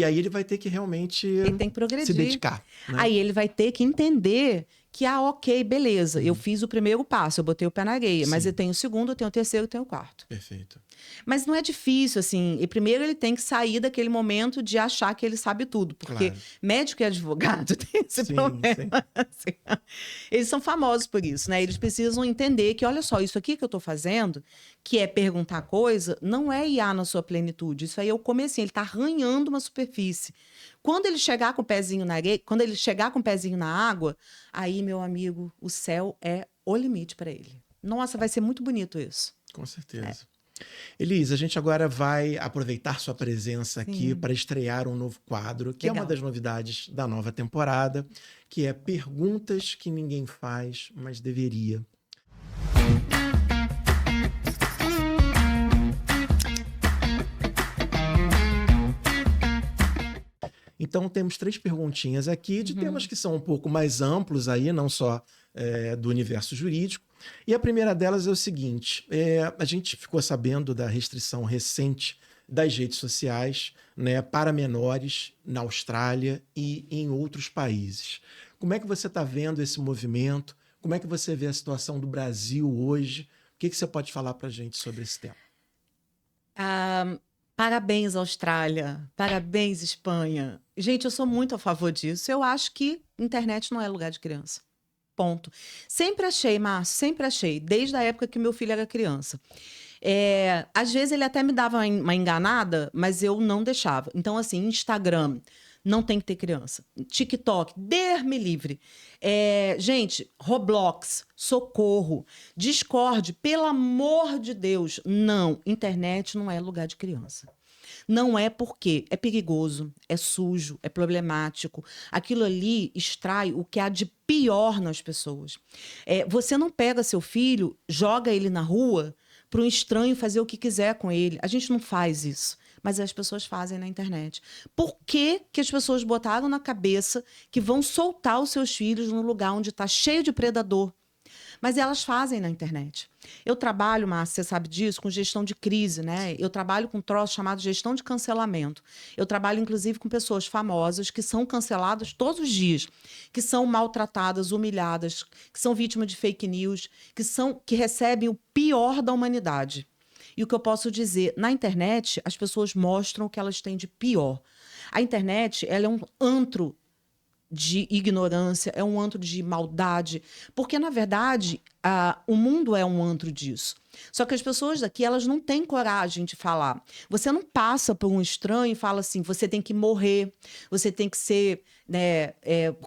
aí ele vai ter que realmente se dedicar. Né? Aí ele vai ter que entender que, ok, beleza, eu fiz o primeiro passo, eu botei o pé na areia, mas eu tenho o segundo, eu tenho o terceiro, eu tenho o 4º. Perfeito. Mas não é difícil, assim. E primeiro ele tem que sair daquele momento de achar que ele sabe tudo. Porque médico e advogado tem esse problema. Assim. Eles são famosos por isso, né? Eles precisam entender que, olha só, isso aqui que eu estou fazendo, que é perguntar coisa, não é IA na sua plenitude. Isso aí é o comecinho, ele está arranhando uma superfície. Quando ele chegar com o pezinho na areia, quando ele chegar com o pezinho na água, aí, meu amigo, o céu é o limite para ele. Nossa, vai ser muito bonito isso. Com certeza. Elis, a gente agora vai aproveitar sua presença aqui para estrear um novo quadro, que é uma das novidades da nova temporada, que é Perguntas que Ninguém Faz, mas Deveria. Então, temos 3 perguntinhas aqui de temas que são um pouco mais amplos aí, não só do universo jurídico. E a primeira delas é o seguinte, a gente ficou sabendo da restrição recente das redes sociais, né, para menores na Austrália e em outros países. Como é que você está vendo esse movimento? Como é que você vê a situação do Brasil hoje? O que você pode falar para a gente sobre esse tema? Parabéns, Austrália. Parabéns, Espanha. Gente, eu sou muito a favor disso. Eu acho que internet não é lugar de criança. Ponto. Sempre achei, Márcio, sempre achei, desde a época que meu filho era criança. Às vezes ele até me dava uma enganada, mas eu não deixava. Então, assim, Instagram, não tem que ter criança. TikTok, Deus me livre. Gente, Roblox, socorro. Discord, pelo amor de Deus. Não, internet não é lugar de criança. Não é porque é perigoso, é sujo, é problemático. Aquilo ali extrai o que há de pior nas pessoas. Você não pega seu filho, joga ele na rua para um estranho fazer o que quiser com ele. A gente não faz isso, mas as pessoas fazem na internet. Por que que as pessoas botaram na cabeça que vão soltar os seus filhos no lugar onde está cheio de predador? Mas elas fazem na internet. Eu trabalho, Márcia, você sabe disso, com gestão de crise, né? Eu trabalho com um troço chamado gestão de cancelamento. Eu trabalho, inclusive, com pessoas famosas que são canceladas todos os dias, que são maltratadas, humilhadas, que são vítimas de fake news, que recebem o pior da humanidade. E o que eu posso dizer, na internet, as pessoas mostram o que elas têm de pior. A internet, ela é um antro de ignorância, é um antro de maldade, porque, na verdade, o mundo é um antro disso. Só que as pessoas daqui, elas não têm coragem de falar. Você não passa por um estranho e fala assim, você tem que morrer, você tem que ser, né,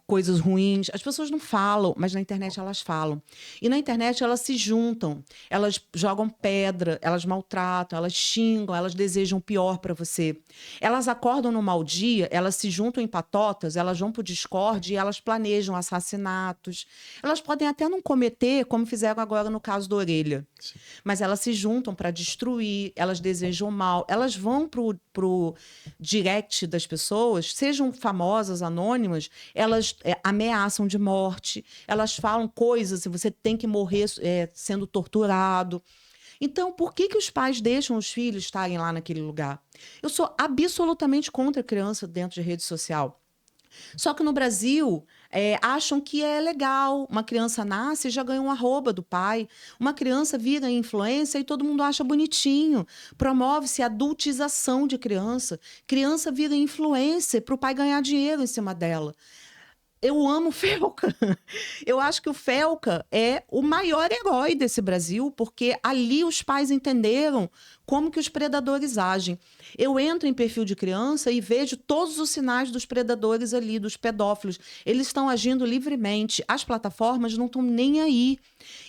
coisas ruins. As pessoas não falam, mas na internet elas falam. E na internet elas se juntam, elas jogam pedra, elas maltratam, elas xingam, elas desejam o pior para você. Elas acordam no mau dia, elas se juntam em patotas, elas vão para o Discord e elas planejam assassinatos. Elas podem até não cometer, como fizeram agora no caso da Orelha. Sim. Mas elas se juntam para destruir, elas desejam mal, elas vão pro direct das pessoas, sejam famosas, anônimas, elas ameaçam de morte, elas falam coisas, você tem que morrer sendo torturado. Então, por que os pais deixam os filhos estarem lá naquele lugar? Eu sou absolutamente contra a criança dentro de rede social. Só que no Brasil, acham que é legal. Uma criança nasce e já ganha um arroba do pai. Uma criança vira influência e todo mundo acha bonitinho. Promove-se a adultização de criança. Criança vira influência para o pai ganhar dinheiro em cima dela. Eu amo o Felca. Eu acho que o Felca é o maior herói desse Brasil, porque ali os pais entenderam como que os predadores agem. Eu entro em perfil de criança e vejo todos os sinais dos predadores ali, dos pedófilos. Eles estão agindo livremente. As plataformas não estão nem aí.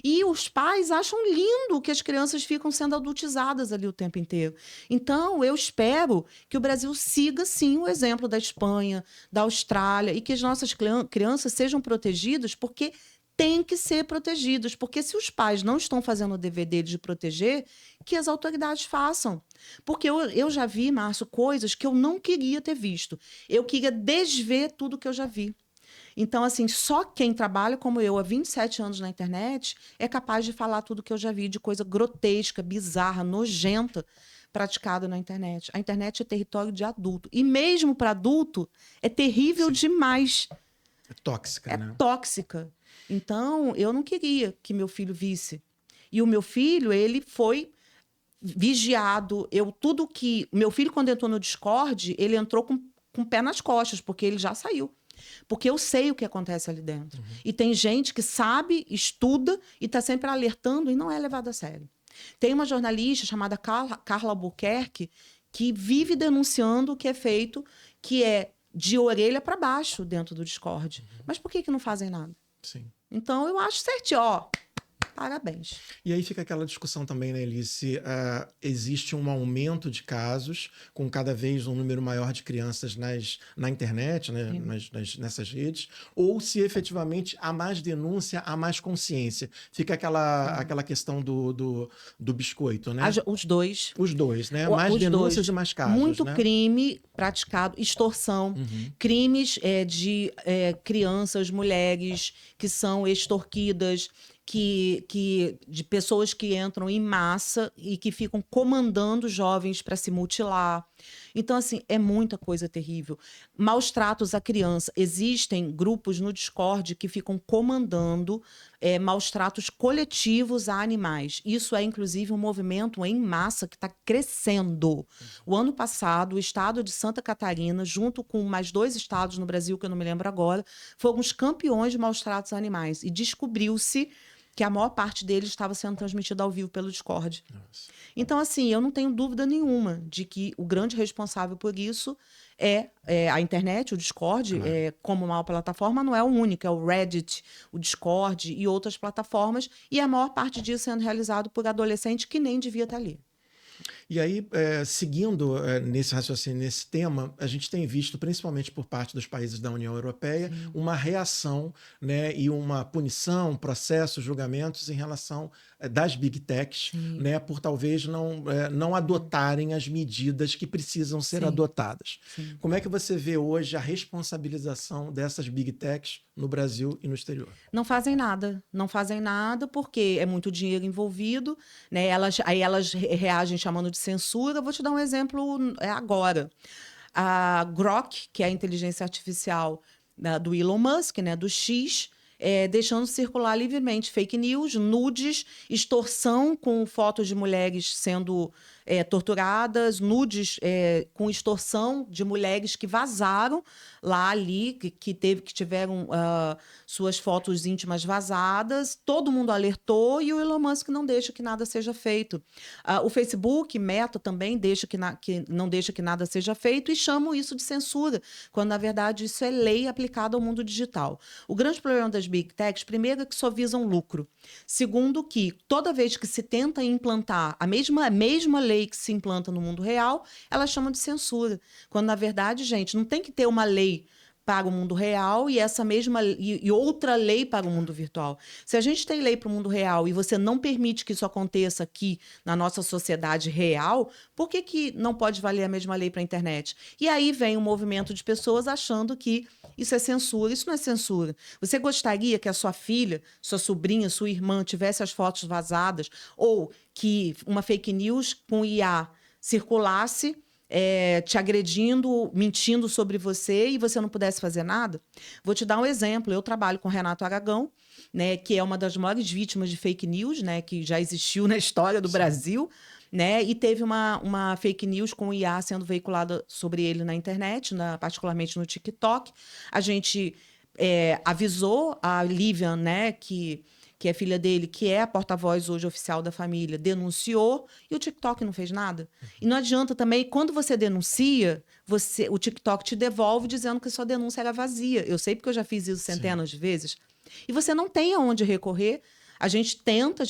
E os pais acham lindo que as crianças ficam sendo adultizadas ali o tempo inteiro. Então, eu espero que o Brasil siga, sim, o exemplo da Espanha, da Austrália, e que as nossas crianças sejam protegidas, porque têm que ser protegidos. Porque se os pais não estão fazendo o dever deles de proteger, que as autoridades façam. Porque eu já vi, Márcio, coisas que eu não queria ter visto. Eu queria desver tudo que eu já vi. Então, assim, só quem trabalha como eu há 27 anos na internet é capaz de falar tudo que eu já vi de coisa grotesca, bizarra, nojenta praticada na internet. A internet é território de adulto. E mesmo para adulto, é terrível demais. É tóxica, né? É tóxica. Então, eu não queria que meu filho visse. E o meu filho, ele foi vigiado. Meu filho, quando entrou no Discord, ele entrou com o pé nas costas, porque ele já saiu. Porque eu sei o que acontece ali dentro. Uhum. E tem gente que sabe, estuda e está sempre alertando e não é levado a sério. Tem uma jornalista chamada Carla Albuquerque que vive denunciando o que é feito, que é de orelha para baixo dentro do Discord. Uhum. Mas por que não fazem nada? Sim. Então, eu acho certinho, ó. Parabéns. E aí fica aquela discussão também, né, Elis? Se existe um aumento de casos, com cada vez um número maior de crianças na internet, né, nessas redes, ou se efetivamente há mais denúncia, há mais consciência. Fica aquela questão do biscoito, né? Os dois. Os dois, né? Mais Os denúncias dois. e mais casos, Muito né? crime praticado, extorsão, crimes de crianças, mulheres que são extorquidas, de pessoas que entram em massa e que ficam comandando jovens para se mutilar. Então, assim, é muita coisa terrível. Maus tratos à criança. Existem grupos no Discord que ficam comandando maus tratos coletivos a animais. Isso é, inclusive, um movimento em massa que está crescendo. O ano passado, o estado de Santa Catarina, junto com mais 2 estados no Brasil, que eu não me lembro agora, foram os campeões de maus tratos a animais. E descobriu-se que a maior parte deles estava sendo transmitida ao vivo pelo Discord. Nossa. Então, assim, eu não tenho dúvida nenhuma de que o grande responsável por isso é a internet, o Discord, Claro. como uma plataforma, não é o único, é o Reddit, o Discord e outras plataformas, e a maior parte disso sendo realizado por adolescente que nem devia estar ali. E aí, seguindo nesse raciocínio, nesse tema, a gente tem visto, principalmente por parte dos países da União Europeia, uma reação, né, e uma punição, processos, julgamentos em relação das big techs, né, por talvez não adotarem as medidas que precisam ser adotadas. Sim. Como é que você vê hoje a responsabilização dessas big techs no Brasil e no exterior? Não fazem nada porque é muito dinheiro envolvido, né? Aí elas reagem chamando de censura. Vou te dar um exemplo agora. A Grok, que é a inteligência artificial do Elon Musk, né, do X, deixando circular livremente fake news, nudes, extorsão com fotos de mulheres sendo torturadas, nudes com extorsão de mulheres que vazaram lá ali, que tiveram suas fotos íntimas vazadas. Todo mundo alertou e o Elon Musk não deixa que nada seja feito. O Facebook, Meta, também não deixa que nada seja feito e chamam isso de censura, quando, na verdade, isso é lei aplicada ao mundo digital. O grande problema das Big Techs, primeiro, é que só visam lucro. Segundo, que toda vez que se tenta implantar a mesma lei que se implanta no mundo real, elas chamam de censura. Quando, na verdade, gente, não tem que ter uma lei para o mundo real e outra lei para o mundo virtual. Se a gente tem lei para o mundo real e você não permite que isso aconteça aqui na nossa sociedade real, por que não pode valer a mesma lei para a internet? E aí vem um movimento de pessoas achando que isso é censura. Isso não é censura. Você gostaria que a sua filha, sua sobrinha, sua irmã tivesse as fotos vazadas ou que uma fake news com IA circulasse te agredindo, mentindo sobre você e você não pudesse fazer nada? Vou te dar um exemplo. Eu trabalho com Renato Aragão, né, que é uma das maiores vítimas de fake news, né, que já existiu na história do Brasil, né, e teve uma fake news com IA sendo veiculada sobre ele na internet, particularmente no TikTok. A gente avisou a Lívia, né, que é filha dele, que é a porta-voz hoje oficial da família, denunciou e o TikTok não fez nada. E não adianta também, quando você denuncia, o TikTok te devolve dizendo que sua denúncia era vazia. Eu sei porque eu já fiz isso centenas de vezes. E você não tem aonde recorrer. A gente tenta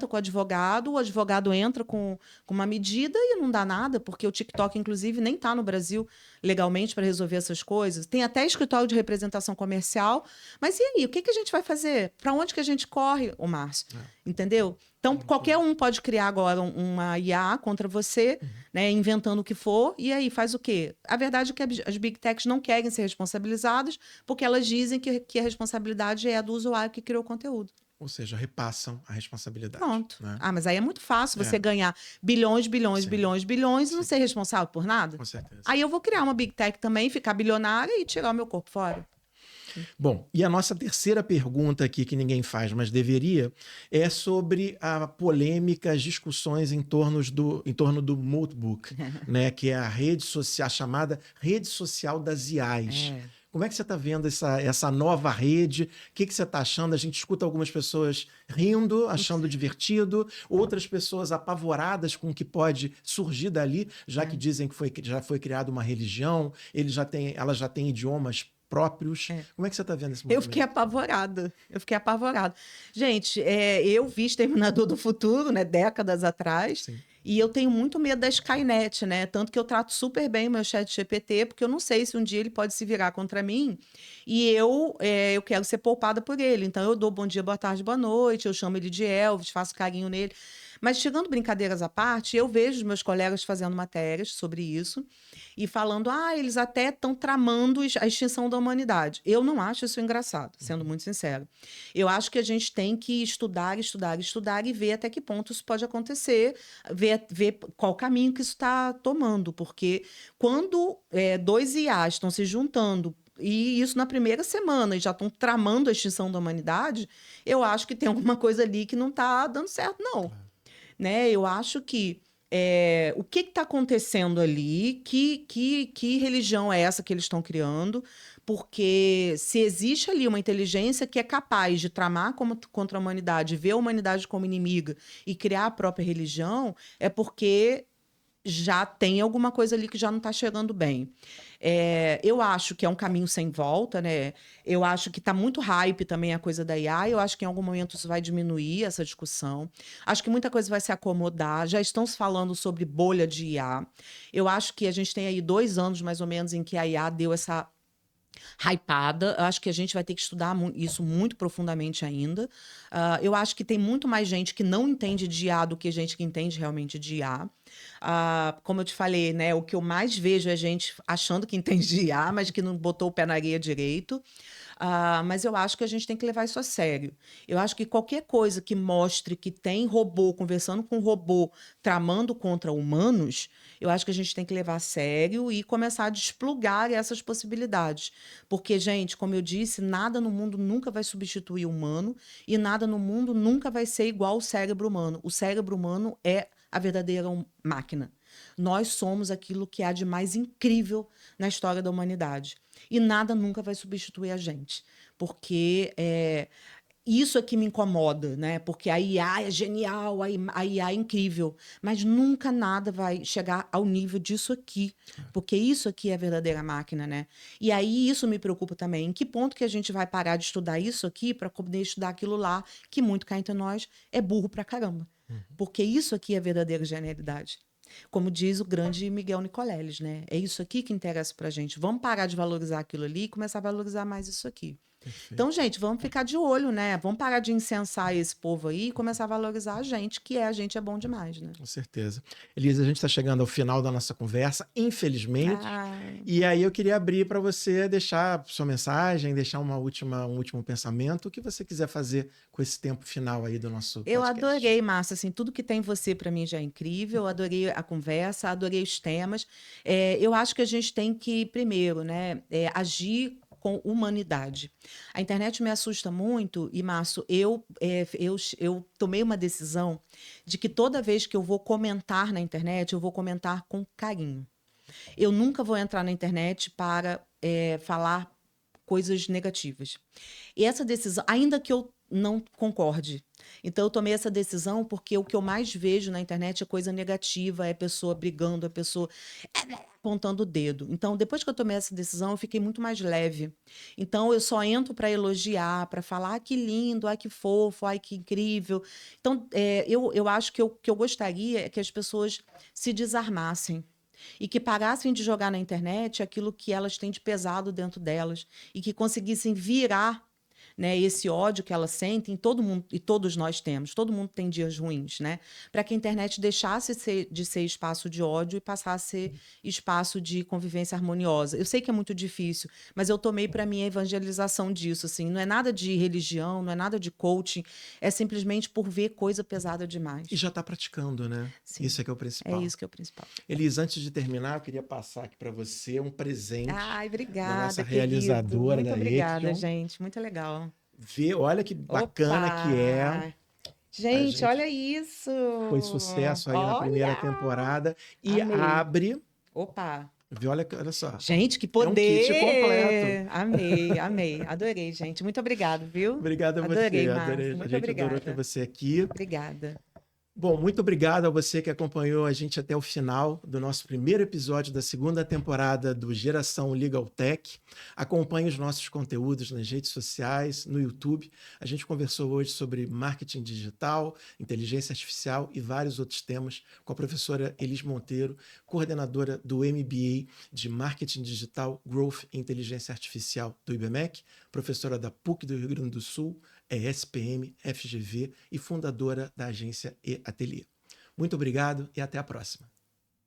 com o advogado entra com uma medida e não dá nada, porque o TikTok, inclusive, nem está no Brasil legalmente para resolver essas coisas. Tem até escritório de representação comercial. Mas e aí, o que a gente vai fazer? Para onde que a gente corre, ô Márcio? Entendeu? Então, qualquer um pode criar agora uma IA contra você, né, inventando o que for, e aí faz o quê? A verdade é que as Big Techs não querem ser responsabilizadas, porque elas dizem que a responsabilidade é a do usuário que criou o conteúdo. Ou seja, repassam a responsabilidade. Pronto. Né? Mas aí é muito fácil você ganhar bilhões e não ser responsável por nada. Com certeza. Aí eu vou criar uma Big Tech também, ficar bilionária e tirar o meu corpo fora. Bom, e a nossa terceira pergunta aqui, que ninguém faz, mas deveria, é sobre a polêmica, as discussões em torno do Moltbook, né, que é a chamada rede social das IAs. Como é que você está vendo essa nova rede? O que você está achando? A gente escuta algumas pessoas rindo, achando divertido, outras pessoas apavoradas com o que pode surgir dali, já que dizem que já foi criada uma religião, elas já têm idiomas próprios. Como é que você está vendo esse movimento? Eu fiquei apavorada. Gente, eu vi Exterminador do Futuro, né, décadas atrás. Sim. E eu tenho muito medo da Skynet, né? Tanto que eu trato super bem o meu ChatGPT, porque eu não sei se um dia ele pode se virar contra mim e eu quero ser poupada por ele. Então eu dou bom dia, boa tarde, boa noite, eu chamo ele de Elvis, faço carinho nele. Mas, chegando brincadeiras à parte, eu vejo os meus colegas fazendo matérias sobre isso e falando, eles até estão tramando a extinção da humanidade. Eu não acho isso engraçado, sendo muito sincero. Eu acho que a gente tem que estudar e ver até que ponto isso pode acontecer, ver qual caminho que isso está tomando, porque quando dois IAs estão se juntando, e isso na primeira semana, e já estão tramando a extinção da humanidade, eu acho que tem alguma coisa ali que não está dando certo, não. Né? Eu acho que o que está acontecendo ali, que religião é essa que eles estão criando, porque se existe ali uma inteligência que é capaz de tramar contra a humanidade, ver a humanidade como inimiga e criar a própria religião, é porque já tem alguma coisa ali que já não está chegando bem. Eu acho que é um caminho sem volta, né? Eu acho que está muito hype também a coisa da IA. Eu acho que em algum momento isso vai diminuir, essa discussão. Acho que muita coisa vai se acomodar. Já estão se falando sobre bolha de IA. Eu acho que a gente tem aí 2 anos, mais ou menos, em que a IA deu essa hypada. Eu acho que a gente vai ter que estudar isso muito profundamente ainda. Eu acho que tem muito mais gente que não entende de IA do que gente que entende realmente de IA. Como eu te falei, né, o que eu mais vejo é gente achando que entende de IA, mas que não botou o pé na areia direito. Mas eu acho que a gente tem que levar isso a sério. Eu acho que qualquer coisa que mostre que tem robô conversando com robô, tramando contra humanos, eu acho que a gente tem que levar a sério e começar a desplugar essas possibilidades. Porque, gente, como eu disse, nada no mundo nunca vai substituir o humano e nada no mundo nunca vai ser igual ao cérebro humano. O cérebro humano é a verdadeira máquina. Nós somos aquilo que há de mais incrível na história da humanidade. E nada nunca vai substituir a gente. Porque isso é que me incomoda, né? Porque a IA é genial, a IA é incrível. Mas nunca nada vai chegar ao nível disso aqui. Porque isso aqui é a verdadeira máquina, né? E aí isso me preocupa também. Em que ponto que a gente vai parar de estudar isso aqui para poder estudar aquilo lá, que muito cá entre nós é burro pra caramba. Porque isso aqui é a verdadeira genialidade. Como diz o grande Miguel Nicoleles, né? É isso aqui que interessa pra gente. Vamos parar de valorizar aquilo ali e começar a valorizar mais isso aqui. Perfeito. Então, gente, vamos ficar de olho, né? Vamos parar de incensar esse povo aí e começar a valorizar a gente é bom demais, né? Com certeza. Elisa, a gente está chegando ao final da nossa conversa, infelizmente. E aí eu queria abrir para você deixar sua mensagem, deixar um último pensamento, o que você quiser fazer com esse tempo final aí do nosso podcast. Eu adorei, Márcia, assim, tudo que tem você para mim já é incrível, eu adorei a conversa, adorei os temas. Eu acho que a gente tem que, primeiro, né, agir com humanidade. A internet me assusta muito e, Márcio, eu tomei uma decisão de que toda vez que eu vou comentar na internet, eu vou comentar com carinho. Eu nunca vou entrar na internet para falar coisas negativas. E essa decisão, ainda que eu não concorde. Então, eu tomei essa decisão porque o que eu mais vejo na internet é coisa negativa, é pessoa brigando, é pessoa apontando o dedo. Então, depois que eu tomei essa decisão, eu fiquei muito mais leve. Então, eu só entro para elogiar, para falar, que lindo, que fofo, que incrível. Então, eu acho que o que eu gostaria é que as pessoas se desarmassem e que parassem de jogar na internet aquilo que elas têm de pesado dentro delas e que conseguissem virar, né, esse ódio que elas sentem, todo mundo, e todos nós temos, todo mundo tem dias ruins, né? Para que a internet deixasse de ser espaço de ódio e passasse a ser espaço de convivência harmoniosa. Eu sei que é muito difícil, mas eu tomei para mim a evangelização disso, assim, não é nada de religião, não é nada de coaching, é simplesmente por ver coisa pesada demais. E já está praticando, né? Sim. Isso é que é o principal. É isso que é o principal. Elisa, antes de terminar, eu queria passar aqui para você um presente. Obrigada, da nossa querido. realizadora, Muito da obrigada, Equion. gente. Muito legal. Olha que bacana que é. Gente, olha isso. Foi sucesso aí na primeira temporada. E Amei. abre. Opa. Olha só. Gente, que poder. É um kit completo. Amei. Adorei, gente. Muito obrigada, viu? Obrigada a Adorei, você. Márcio. Adorei. Muito A gente obrigada. adorou ter você aqui. Obrigada. Bom, muito obrigado a você que acompanhou a gente até o final do nosso primeiro episódio da segunda temporada do Geração Legal Tech. Acompanhe os nossos conteúdos nas redes sociais, no YouTube. A gente conversou hoje sobre marketing digital, inteligência artificial e vários outros temas com a professora Elis Monteiro, coordenadora do MBA de Marketing Digital, Growth e Inteligência Artificial do IBMEC, professora da PUC do Rio Grande do Sul, SPM, FGV e fundadora da agência E Ateliê. Muito obrigado e até a próxima.